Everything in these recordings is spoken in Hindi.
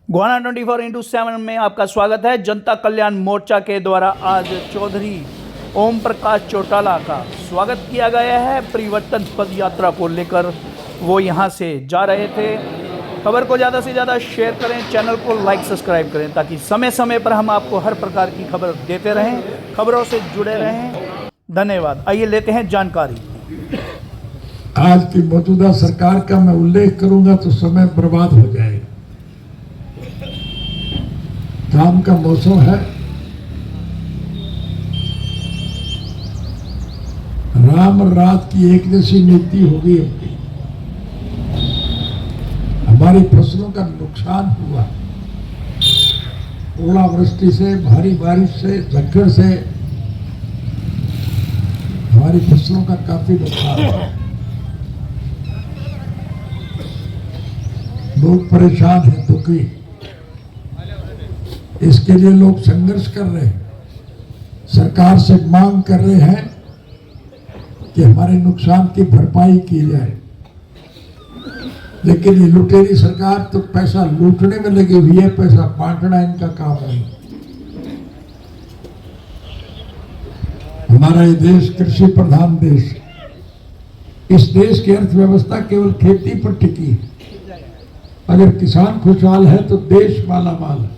गोहाना 24/7 में आपका स्वागत है। जनता कल्याण मोर्चा के द्वारा आज चौधरी ओम प्रकाश चौटाला का स्वागत किया गया है। परिवर्तन पद यात्रा को लेकर वो यहाँ से जा रहे थे। खबर को ज़्यादा से ज़्यादा शेयर करें, चैनल को लाइक सब्सक्राइब करें ताकि समय समय पर हम आपको हर प्रकार की खबर देते रहें, खबरों से जुड़े रहें। धन्यवाद। आइए लेते हैं जानकारी। आज की मौजूदा सरकार का मैं उल्लेख करूंगा तो समय बर्बाद हो जाएगा। काम का मौसम है, राम और रात की एक जैसी नीति होगी। हमारी फसलों का नुकसान हुआ, ओलावृष्टि से, भारी बारिश से, झक्कड़ से हमारी फसलों का काफी नुकसान हुआ। लोग परेशान हैं, दुखी। इसके लिए लोग संघर्ष कर रहे हैं, सरकार से मांग कर रहे हैं कि हमारे नुकसान की भरपाई की जाए। लेकिन ये लुटेरी सरकार तो पैसा लूटने में लगी हुई है, पैसा बांटना इनका काम नहीं। हमारा ये देश कृषि प्रधान देश है। इस देश की अर्थव्यवस्था केवल खेती पर टिकी है। अगर किसान खुशहाल है तो देश मालामाल है,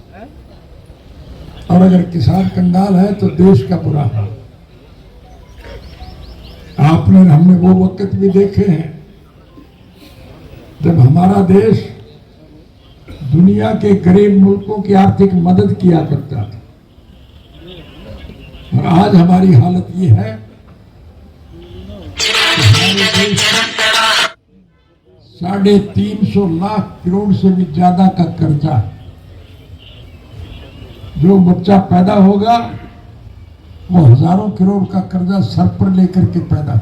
और अगर किसान कंगाल है तो देश का बुरा हाल। हमने वो वक्त भी देखे हैं जब हमारा देश दुनिया के गरीब मुल्कों की आर्थिक मदद किया करता था, और आज हमारी हालत ये है कि हमारे देश 350 लाख करोड़ से भी ज्यादा का कर्जा है। जो बच्चा पैदा होगा वो हजारों करोड़ का कर्जा सर पर लेकर के पैदा हो।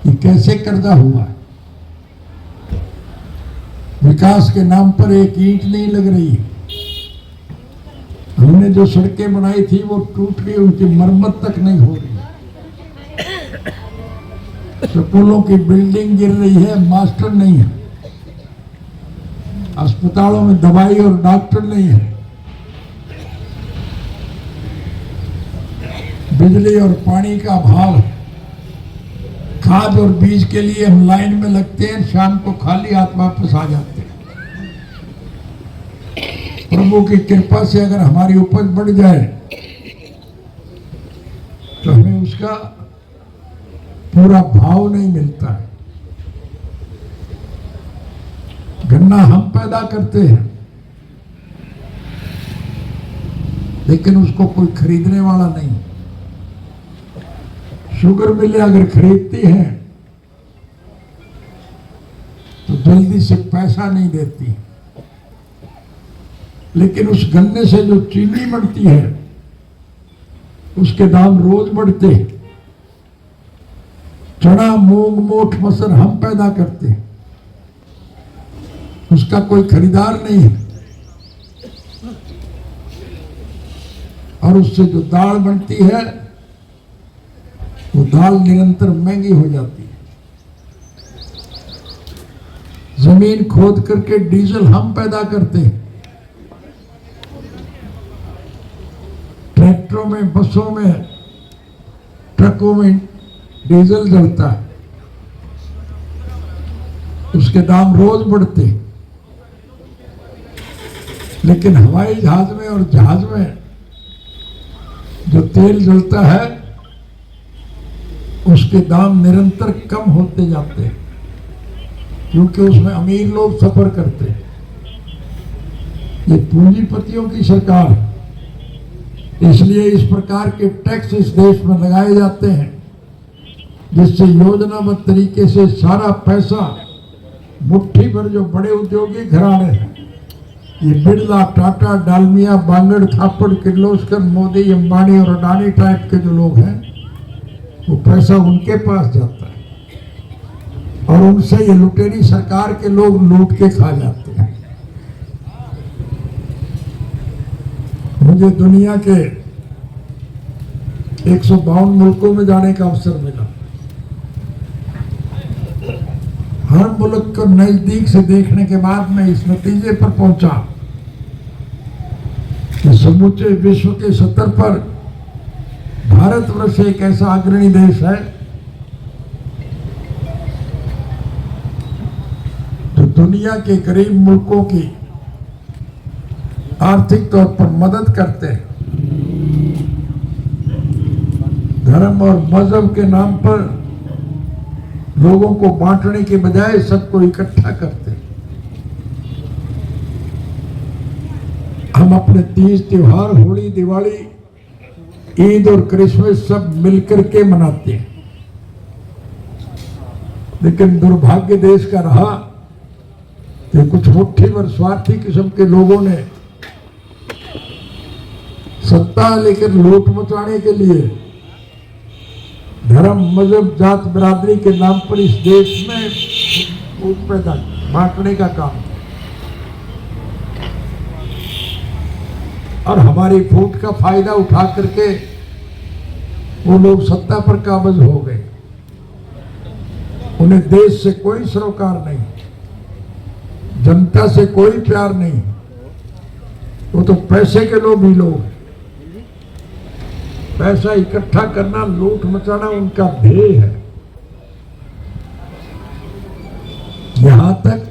ये कैसे कर्जा हुआ है? विकास के नाम पर एक ईंट नहीं लग रही है। हमने जो सड़कें बनाई थी वो टूट गई, उनकी मरम्मत तक नहीं हो रही। स्कूलों की बिल्डिंग गिर रही है, मास्टर नहीं है। अस्पतालों में दवाई और डॉक्टर नहीं है। बिजली और पानी का अभाव है। खाद और बीज के लिए हम लाइन में लगते हैं, शाम को खाली हाथ वापस आ जाते हैं। प्रभु की कृपा से अगर हमारी उपज बढ़ जाए तो हमें उसका पूरा भाव नहीं मिलता है। गन्ना हम पैदा करते हैं, लेकिन उसको कोई खरीदने वाला नहीं। शुगर मिलें अगर खरीदती हैं तो जल्दी से पैसा नहीं देती, लेकिन उस गन्ने से जो चीनी बनती है उसके दाम रोज बढ़ते। चना, मूंग, मोठ, मसर हम पैदा करते हैं, उसका कोई खरीदार नहीं है। और उससे जो दाल बनती है वो दाल निरंतर महंगी हो जाती है। जमीन खोद करके डीजल हम पैदा करते हैं। ट्रैक्टरों में, बसों में, ट्रकों में डीजल जलता है, उसके दाम रोज बढ़ते हैं। लेकिन हवाई जहाज में और जहाज में जो तेल जलता है उसके दाम निरंतर कम होते जाते हैं, क्योंकि उसमें अमीर लोग सफर करते हैं। ये पूंजीपतियों की सरकार है, इसलिए इस प्रकार के टैक्स इस देश में लगाए जाते हैं जिससे योजनाबद्ध तरीके से सारा पैसा मुट्ठी भर जो बड़े उद्योगी घराने हैं, ये बिरला, टाटा, डालमिया, बांगड़, थापड़, किर्लोस्कर, मोदी, अंबानी और अडानी टाइप के जो लोग हैं, वो पैसा उनके पास जाता है और उनसे ये लुटेरी सरकार के लोग लूट के खा जाते हैं। मुझे दुनिया के 152 मुल्कों में जाने का अवसर मिला। हर मुल्क को नजदीक से देखने के बाद मैं इस नतीजे पर पहुंचा कि समूचे विश्व के स्तर पर भारतवर्ष एक ऐसा अग्रणी देश है जो दुनिया के गरीब मुल्कों की आर्थिक तौर पर मदद करते हैं, धर्म और मजहब के नाम पर लोगों को बांटने के बजाय सबको इकट्ठा करते हैं। हम अपने तीज त्योहार, होली, दिवाली, ईद और क्रिसमस सब मिलकर के मनाते हैं, लेकिन दुर्भाग्य देश का रहा कि कुछ मुट्ठी भर स्वार्थी किस्म के लोगों ने सत्ता लेकर लूट मचाने के लिए धर्म, मजहब, जात, बिरादरी के नाम पर इस देश में फूट पैदा बांटने का काम, और हमारी फूट का फायदा उठा करके वो लोग सत्ता पर काबिज हो गए। उन्हें देश से कोई सरोकार नहीं, जनता से कोई प्यार नहीं, वो तो पैसे के लोभी लोग हैं। पैसा इकट्ठा करना, लूट मचाना उनका ध्येय है। यहां तक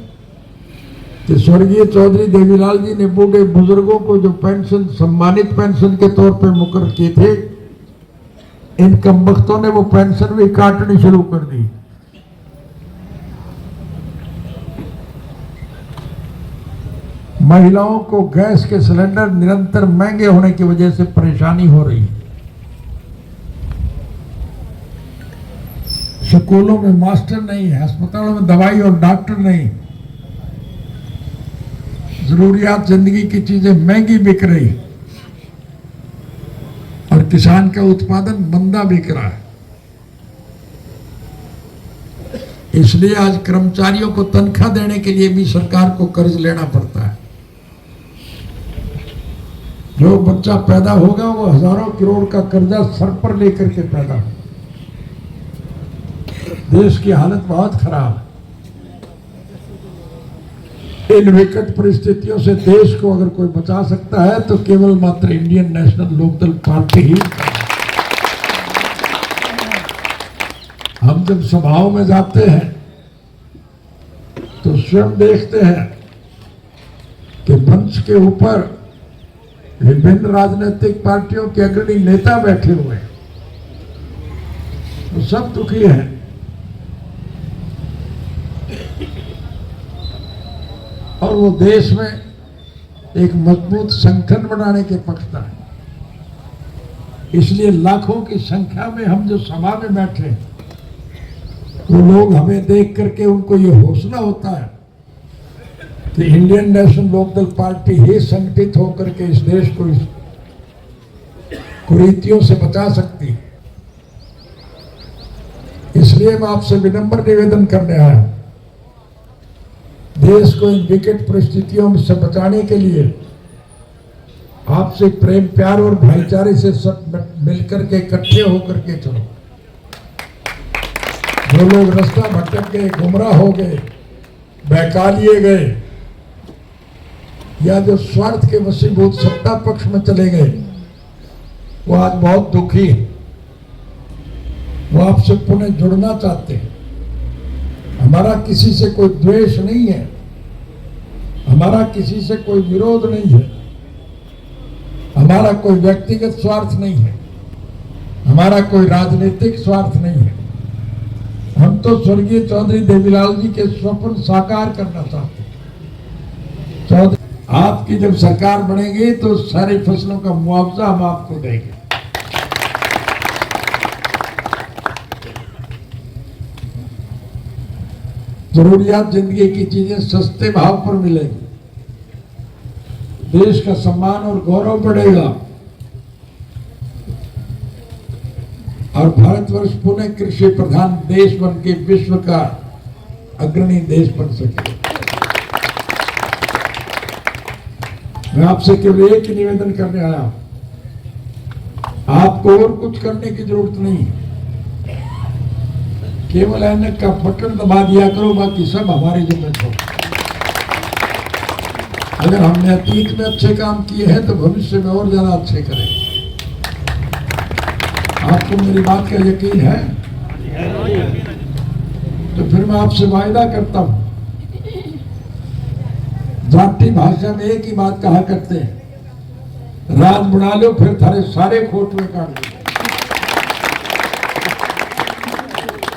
कि स्वर्गीय चौधरी देवीलाल जी ने बूढ़े बुजुर्गों को जो पेंशन, सम्मानित पेंशन के तौर पर मुकर्रर किए थे, इन कमबख्तों ने वो पेंशन भी काटनी शुरू कर दी। महिलाओं को गैस के सिलेंडर निरंतर महंगे होने की वजह से परेशानी हो रही है। स्कूलों में मास्टर नहीं है, अस्पतालों में दवाई और डॉक्टर नहीं, जरूरियात जिंदगी की चीजें महंगी बिक रही, और किसान का उत्पादन मंदा बिक रहा है। इसलिए आज कर्मचारियों को तनख्वाह देने के लिए भी सरकार को कर्ज लेना पड़ता है। जो बच्चा पैदा होगा वो हजारों करोड़ का कर्जा सर पर लेकर के पैदा हो। देश की हालत बहुत खराब है। इन विकट परिस्थितियों से देश को अगर कोई बचा सकता है तो केवल मात्र इंडियन नेशनल लोकदल पार्टी ही। हम जब सभाओं में जाते हैं तो स्वयं देखते हैं कि मंच के ऊपर विभिन्न राजनीतिक पार्टियों के अग्रणी नेता बैठे हुए हैं, वो सब दुखी हैं। और वो देश में एक मजबूत संगठन बनाने के पक्षधर है। इसलिए लाखों की संख्या में हम जो सभा में बैठे, वो लोग हमें देख करके उनको ये हौसला होता है कि इंडियन नेशनल लोकदल पार्टी ही संगठित होकर के इस देश को इस कुरीतियों से बचा सकती है। इसलिए मैं आपसे विनम्र निवेदन करने आया हूं, देश को इन विकट परिस्थितियों से बचाने के लिए आपसे प्रेम, प्यार और भाईचारे से सब मिलकर के इकट्ठे होकर के चलो। जो लोग रास्ता भटक गए, गुमराह हो गए, बहका लिए गए, या जो स्वार्थ के वशीभूत सत्ता पक्ष में चले गए, वो आज बहुत दुखी है। वो आपसे पुनः जुड़ना चाहते हैं। हमारा किसी से कोई द्वेष नहीं है, हमारा किसी से कोई विरोध नहीं है, हमारा कोई व्यक्तिगत स्वार्थ नहीं है, हमारा कोई राजनीतिक स्वार्थ नहीं है। हम तो स्वर्गीय चौधरी देवीलाल जी के स्वप्न साकार करना चाहते हैं। चौधरी, आपकी जब सरकार बनेगी तो सारी फसलों का मुआवजा हम आपको देंगे। जरूरियात जिंदगी की चीजें सस्ते भाव पर मिलेगी, देश का सम्मान और गौरव बढ़ेगा, और भारतवर्ष पुनः कृषि प्रधान देश बन के विश्व का अग्रणी देश बन सके। मैं आपसे केवल एक ही निवेदन करने आया हूं, आपको और कुछ करने की जरूरत नहीं है। केवल ऐनक का बटन दबा दिया करो, बाकी सब हमारे जिम्मे छोड़ो। अगर हमने अतीत में अच्छे काम किए हैं तो भविष्य में और ज्यादा अच्छे करेंगे। आपको मेरी बात का यकीन है? तो फिर मैं आपसे वायदा करता हूं, जाति भाषा में एक ही बात कहा करते हैं, राज बना लो फिर थारे सारे खोटवे काट दो।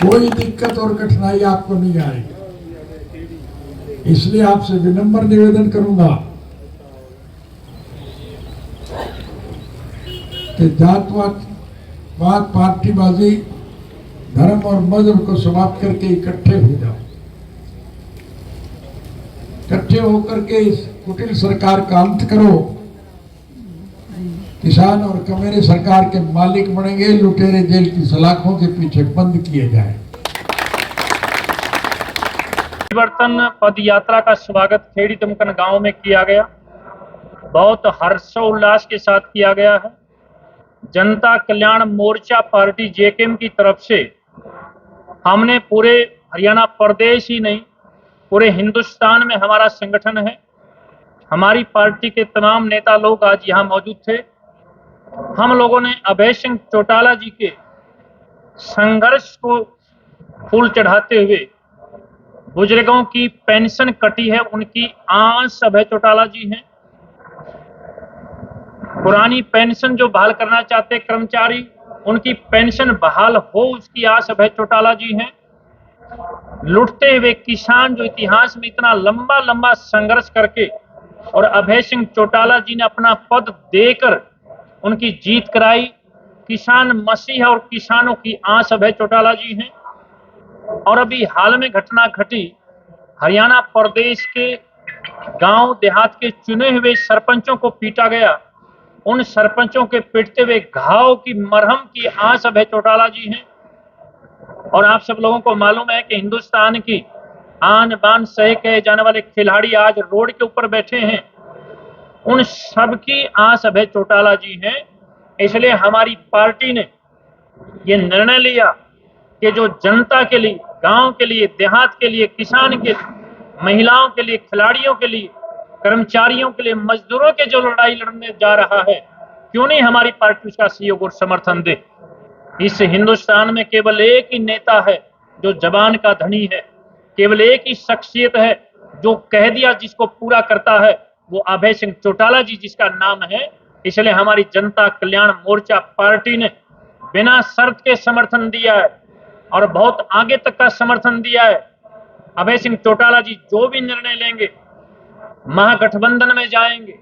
कोई दिक्कत और कठिनाई आपको नहीं आएगी। इसलिए आपसे विनम्र निवेदन करूंगा कि जातवाद पार्टीबाजी, धर्म और मजहब को समाप्त करके इकट्ठे हो जाओ। इकट्ठे होकर के इस कुटिल सरकार का अंत करो। किसान और कमेरे सरकार के मालिक बनेंगे, लुटेरे जेल की सलाखों के पीछे बंद किए जाए। परिवर्तन पद यात्रा का स्वागत खेड़ी तुमकन गांव में किया गया। बहुत हर्षोल्लास के साथ किया गया है। जनता कल्याण मोर्चा पार्टी जेकेएम की तरफ से हमने पूरे हरियाणा प्रदेश ही नहीं, पूरे हिंदुस्तान में हमारा संगठन है। हमारी पार्टी के तमाम नेता लोग आज यहाँ मौजूद थे। हम लोगों ने अभय सिंह चौटाला जी के संघर्ष को फूल चढ़ाते हुए, बुजुर्गों की पेंशन कटी है उनकी आस अभय चौटाला जी हैं। पुरानी पेंशन जो बहाल करना चाहते कर्मचारी, उनकी पेंशन बहाल हो उसकी आस अभय चौटाला जी हैं। लुटते हुए किसान जो इतिहास में इतना लंबा लंबा संघर्ष करके और अभय सिंह चौटाला जी ने अपना पद देकर उनकी जीत कराई, किसान मसीहा और किसानों की आस अभय चौटाला जी हैं। और अभी हाल में घटना घटी, हरियाणा प्रदेश के गांव देहात के चुने हुए सरपंचों को पीटा गया। उन सरपंचों के पीटते हुए घाव की मरहम की आस अभय चौटाला जी हैं। और आप सब लोगों को मालूम है कि हिंदुस्तान की आन बान सहे कहे जाने वाले खिलाड़ी आज रोड के ऊपर बैठे हैं। उन सबकी आस अभय चौटाला जी हैं। इसलिए हमारी पार्टी ने ये निर्णय लिया कि जो जनता के लिए, गांव के लिए, देहात के लिए, किसान के लिए, महिलाओं के लिए, खिलाड़ियों के लिए, कर्मचारियों के लिए, मजदूरों के जो लड़ाई लड़ने जा रहा है, क्यों नहीं हमारी पार्टी उसका सहयोग और समर्थन दे। इस हिंदुस्तान में केवल एक ही नेता है जो जबान का धनी है, केवल एक ही शख्सियत है जो कह दिया जिसको पूरा करता है, वो अभय सिंह चौटाला जी जिसका नाम है। इसलिए हमारी जनता कल्याण मोर्चा पार्टी ने बिना शर्त के समर्थन दिया है और बहुत आगे तक का समर्थन दिया है। अभय सिंह चौटाला जी जो भी निर्णय लेंगे, महागठबंधन में जाएंगे,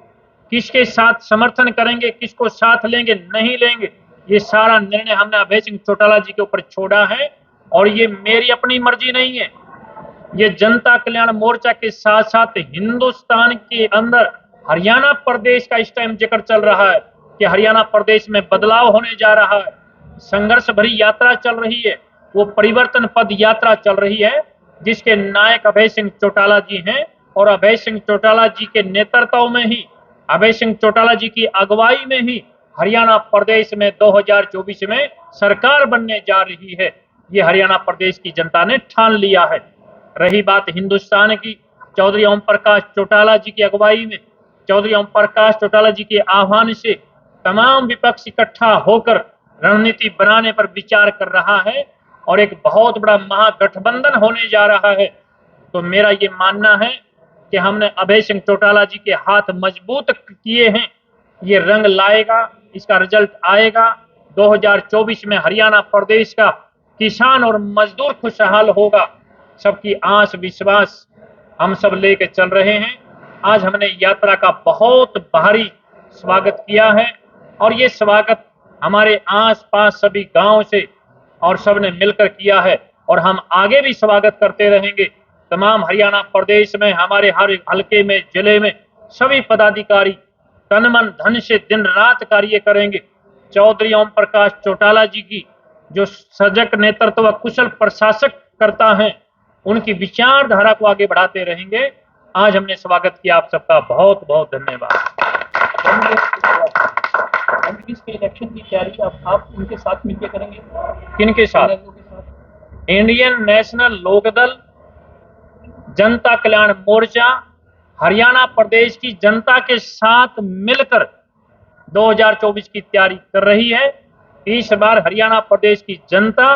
किसके साथ समर्थन करेंगे, किसको साथ लेंगे, नहीं लेंगे, ये सारा निर्णय हमने अभय सिंह चौटाला जी के ऊपर छोड़ा है। और ये मेरी अपनी मर्जी नहीं है, ये जनता कल्याण मोर्चा के साथ साथ हिंदुस्तान के अंदर हरियाणा प्रदेश का इस टाइम जिक्र चल रहा है कि हरियाणा प्रदेश में बदलाव होने जा रहा है। संघर्ष भरी यात्रा चल रही है, वो परिवर्तन पद यात्रा चल रही है जिसके नायक अभय सिंह चौटाला जी हैं। और अभय सिंह चौटाला जी के नेतृत्व में ही, अभय सिंह चौटाला जी की अगुवाई में ही हरियाणा प्रदेश में 2024 में सरकार बनने जा रही है। ये हरियाणा प्रदेश की जनता ने ठान लिया है। रही बात हिंदुस्तान की, चौधरी ओम प्रकाश चौटाला जी की अगुवाई में, चौधरी ओम प्रकाश चौटाला जी के आह्वान से तमाम विपक्ष इकट्ठा होकर रणनीति बनाने पर विचार कर रहा है और एक बहुत बड़ा महागठबंधन होने जा रहा है। तो मेरा ये मानना है कि हमने अभय सिंह चौटाला जी के हाथ मजबूत किए हैं, ये रंग लाएगा, इसका रिजल्ट आएगा। 2024 में हरियाणा प्रदेश का किसान और मजदूर खुशहाल होगा। सबकी आस विश्वास हम सब लेके चल रहे हैं। आज हमने यात्रा का बहुत भारी स्वागत किया है और ये स्वागत हमारे आसपास सभी गांव से और सबने मिलकर किया है और हम आगे भी स्वागत करते रहेंगे। तमाम हरियाणा प्रदेश में हमारे हर हलके में, जिले में सभी पदाधिकारी तन मन धन से दिन रात कार्य करेंगे। चौधरी ओम प्रकाश चौटाला जी की जो सजग नेतृत्व, कुशल प्रशासक करता है, उनकी विचारधारा को आगे बढ़ाते रहेंगे। आज हमने स्वागत किया, आप सबका बहुत बहुत धन्यवाद। इलेक्शन की तैयारी आप उनके साथ मिलकर करेंगे? किनके साथ? इंडियन नेशनल लोकदल, जनता कल्याण मोर्चा हरियाणा प्रदेश की जनता के साथ मिलकर 2024 की तैयारी कर रही है। इस बार हरियाणा प्रदेश की जनता,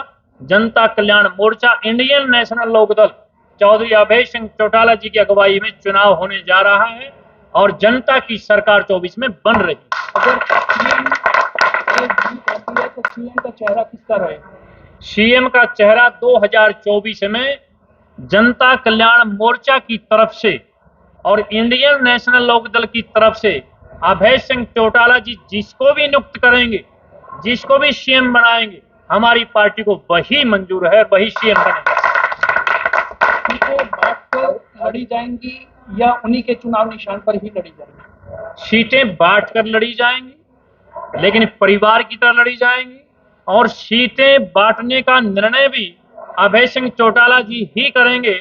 जनता कल्याण मोर्चा, इंडियन नेशनल लोकदल चौधरी अभय सिंह चौटाला जी की अगुवाई में चुनाव होने जा रहा है और जनता की सरकार 24 में बन रही है। अगर सीएम जीत होती है तो सीएम का चेहरा किसका रहेगा? सीएम का चेहरा 2024 में जनता कल्याण मोर्चा की तरफ से और इंडियन नेशनल लोकदल की तरफ से अभय सिंह चौटाला जी जिसको भी नियुक्त करेंगे, जिसको भी सीएम बनाएंगे, हमारी पार्टी को वही मंजूर है, वही सीएम बनेगा। सीटें बांटकर लड़ी जाएंगी या उन्हीं के चुनाव निशान पर ही लड़ी जाएंगी? सीटें बांटकर लड़ी जाएंगी, लेकिन परिवार की तरह लड़ी जाएंगी और सीटें बांटने का निर्णय भी अभय सिंह चौटाला जी ही करेंगे।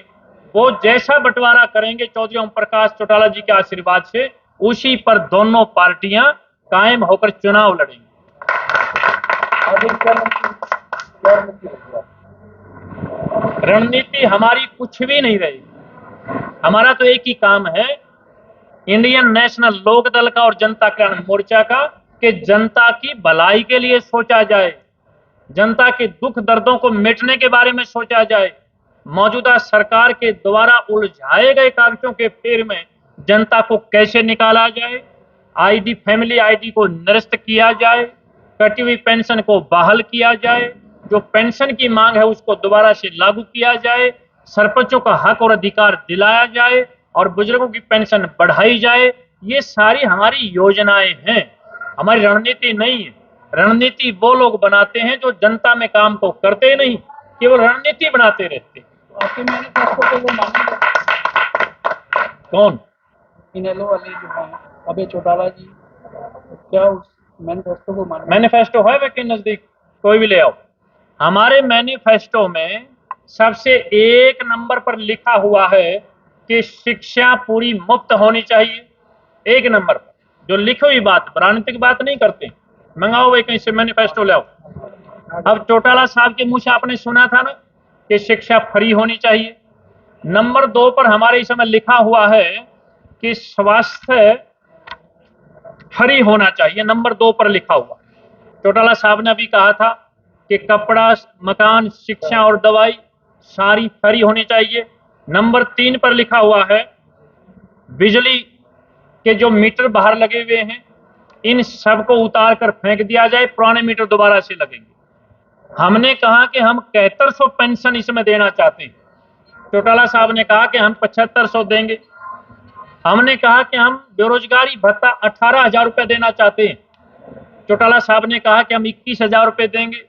वो जैसा बंटवारा करेंगे चौधरी ओम प्रकाश चौटाला जी के आशीर्वाद से, उसी पर दोनों पार्टियां कायम होकर चुनाव लड़ेंगी। रणनीति हमारी कुछ भी नहीं रहेगी। हमारा तो एक ही काम है, इंडियन नेशनल लोकदल का और जनता कल्याण मोर्चा का, कि जनता की भलाई के लिए सोचा जाए, जनता के दुख दर्दों को मिटने के बारे में सोचा जाए, मौजूदा सरकार के द्वारा उलझाए गए कागजों के फेर में जनता को कैसे निकाला जाए, आईडी, फैमिली आईडी को निरस्त किया जाए, कटी हुई पेंशन को बहाल किया जाए, जो पेंशन की मांग है उसको दोबारा से लागू किया जाए, सरपंचों का हक और अधिकार दिलाया जाए और बुजुर्गों की पेंशन बढ़ाई जाए। ये सारी हमारी योजनाएं हैं, हमारी रणनीति नहीं है। रणनीति वो लोग बनाते हैं जो जनता में काम तो करते नहीं, केवल रणनीति बनाते रहते। आपके मैनिफेस्टो को वो मानेंगे? कौन? इनेलो वाले जो हैं अभय चौटाला जी, क्या उस मैनिफेस्टो को मानेंगे? मैनिफेस्टो है वे के नजदीक, कोई भी ले आओ। हमारे मैनिफेस्टो में सबसे एक नंबर पर लिखा हुआ है कि शिक्षा पूरी मुफ्त होनी चाहिए। एक नंबर पर जो लिखी हुई बात, राजनीतिक बात नहीं करते। मंगाओ वे कहीं से मैनिफेस्टो ले आओ। अब चौटाला साहब के मुंह से आपने सुना था ना कि शिक्षा फ्री होनी चाहिए। नंबर 2 पर हमारे इस समय लिखा हुआ है कि स्वास्थ्य फ्री होना चाहिए, नंबर 2 पर लिखा हुआ। चौटाला साहब ने अभी कहा था कि कपड़ा, मकान, शिक्षा और दवाई सारी फ्री होनी चाहिए। नंबर 3 पर लिखा हुआ है बिजली के जो मीटर बाहर लगे हुए हैं इन सब को उतार कर फेंक दिया जाए, पुराने मीटर दोबारा से लगेंगे। हमने कहा कि हम 7100 पेंशन इसमें देना चाहते हैं। चौटाला साहब ने कहा कि हम 7500 देंगे। हमने कहा कि हम बेरोजगारी भत्ता 18,000 रुपये देना चाहते हैं। चौटाला साहब ने कहा कि हम 21,000 रुपये देंगे।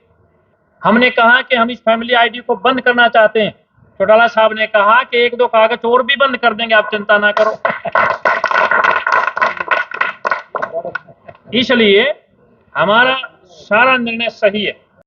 हमने कहा कि हम इस फैमिली आईडी को बंद करना चाहते हैं। चौटाला साहब ने कहा कि 1-2 कागज और भी बंद कर देंगे, आप चिंता ना करो। इसलिए हमारा सारा निर्णय सही है।